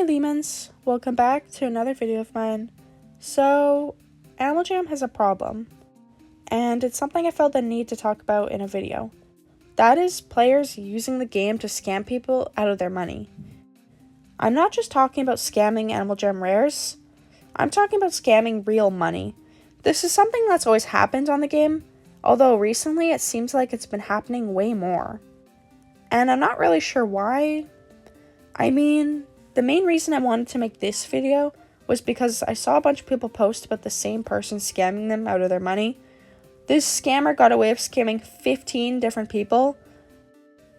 Leamons, welcome back to another video of mine. So, Animal Jam has a problem, and it's something I felt the need to talk about in a video. That is players using the game to scam people out of their money. I'm not just talking about scamming Animal Jam rares, I'm talking about scamming real money. This is something that's always happened on the game, although recently it seems like it's been happening way more. And I'm not really sure why. The main reason I wanted to make this video was because I saw a bunch of people post about the same person scamming them out of their money. This scammer got away with scamming 15 different people.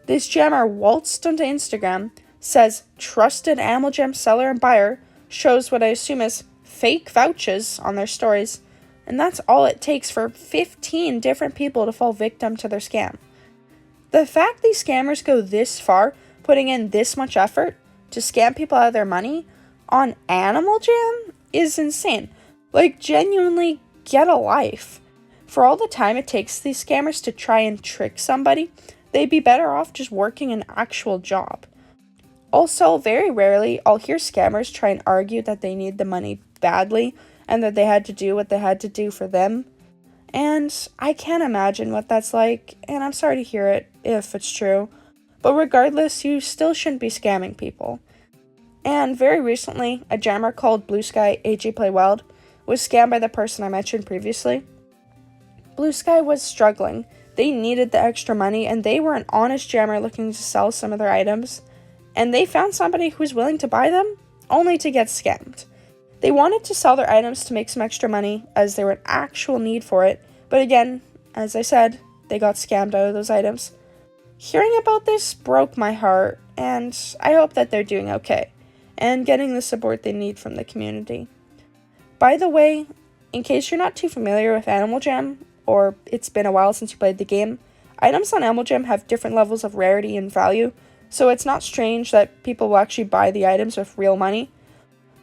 This jammer waltzed onto Instagram, says trusted Animal Jam seller and buyer, shows what I assume is fake vouchers on their stories, and that's all it takes for 15 different people to fall victim to their scam. The fact these scammers go this far, putting in this much effort to scam people out of their money on Animal Jam is insane. Like, genuinely get a life. For all the time it takes these scammers to try and trick somebody, they'd be better off just working an actual job. Also, very rarely, I'll hear scammers try and argue that they need the money badly and that they had to do what they had to do for them. And I can't imagine what that's like, and I'm sorry to hear it if it's true. But regardless, you still shouldn't be scamming people. And very recently, a jammer called Blue Sky AG Play Wild was scammed by the person I mentioned previously. Blue Sky was struggling. They needed the extra money, and they were an honest jammer looking to sell some of their items. And they found somebody who was willing to buy them, only to get scammed. They wanted to sell their items to make some extra money, as they were in actual need for it. But again, as I said, they got scammed out of those items. Hearing about this broke my heart, and I hope that they're doing okay, and getting the support they need from the community. By the way, in case you're not too familiar with Animal Jam, or it's been a while since you played the game, items on Animal Jam have different levels of rarity and value, so it's not strange that people will actually buy the items with real money.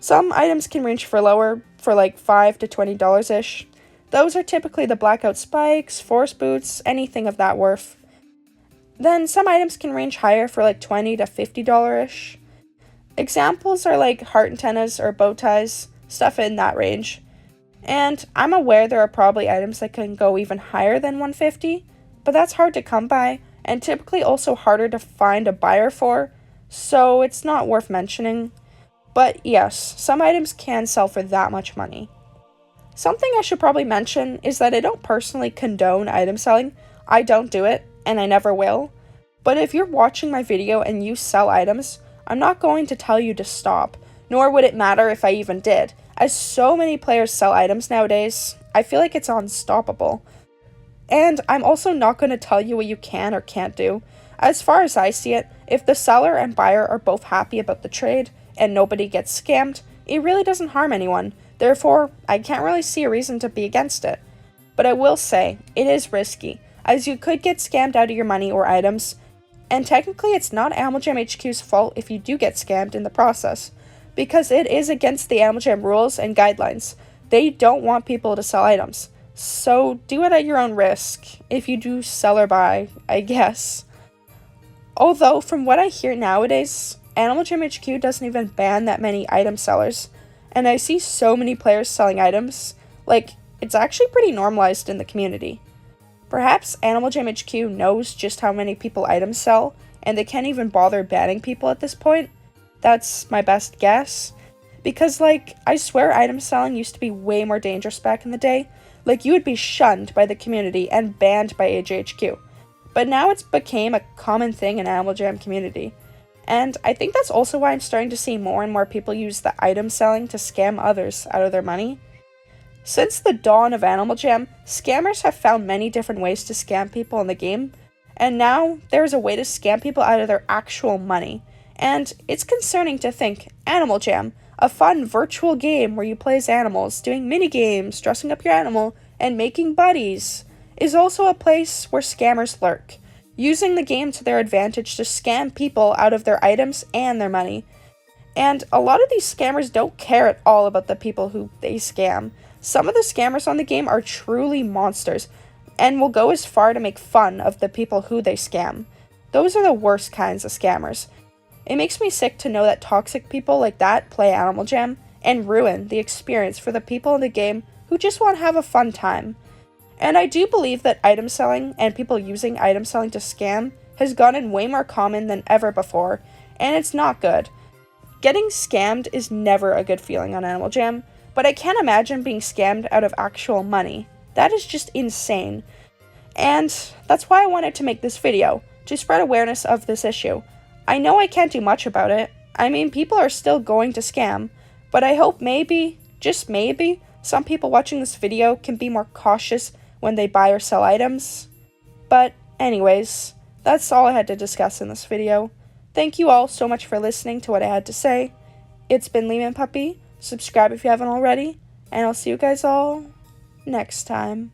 Some items can range for lower, for like $5 to $20-ish. Those are typically the blackout spikes, force boots, anything of that worth. Then some items can range higher for like $20 to $50-ish. Examples are like heart antennas or bow ties, stuff in that range. And I'm aware there are probably items that can go even higher than $150, but that's hard to come by, and typically also harder to find a buyer for, so it's not worth mentioning. But yes, some items can sell for that much money. Something I should probably mention is that I don't personally condone item selling. I don't do it, and I never will. But if you're watching my video and you sell items, I'm not going to tell you to stop, nor would it matter if I even did. As so many players sell items nowadays, I feel like it's unstoppable. And I'm also not going to tell you what you can or can't do. As far as I see it, if the seller and buyer are both happy about the trade and nobody gets scammed, it really doesn't harm anyone. Therefore, I can't really see a reason to be against it. But I will say, it is risky, as you could get scammed out of your money or items, and technically it's not Animal Jam HQ's fault if you do get scammed in the process, because it is against the Animal Jam rules and guidelines. They don't want people to sell items, so do it at your own risk, if you do sell or buy, I guess. Although, from what I hear nowadays, Animal Jam HQ doesn't even ban that many item sellers, and I see so many players selling items, like, it's actually pretty normalized in the community. Perhaps Animal Jam HQ knows just how many people items sell, and they can't even bother banning people at this point. That's my best guess. Because, I swear item selling used to be way more dangerous back in the day. You would be shunned by the community and banned by AJHQ. But now it's became a common thing in Animal Jam community. And I think that's also why I'm starting to see more and more people use the item selling to scam others out of their money. Since the dawn of Animal Jam, scammers have found many different ways to scam people in the game, and now there is a way to scam people out of their actual money. And it's concerning to think Animal Jam, a fun virtual game where you play as animals, doing mini-games, dressing up your animal, and making buddies, is also a place where scammers lurk, using the game to their advantage to scam people out of their items and their money. And a lot of these scammers don't care at all about the people who they scam. Some of the scammers on the game are truly monsters, and will go as far to make fun of the people who they scam. Those are the worst kinds of scammers. It makes me sick to know that toxic people like that play Animal Jam and ruin the experience for the people in the game who just want to have a fun time. And I do believe that item selling and people using item selling to scam has gotten way more common than ever before, and it's not good. Getting scammed is never a good feeling on Animal Jam, but I can't imagine being scammed out of actual money. That is just insane. And that's why I wanted to make this video, to spread awareness of this issue. I know I can't do much about it. I mean, people are still going to scam, but I hope maybe, just maybe, some people watching this video can be more cautious when they buy or sell items. But anyways, that's all I had to discuss in this video. Thank you all so much for listening to what I had to say. It's been Leamon Puppy. Subscribe if you haven't already, and I'll see you guys all next time.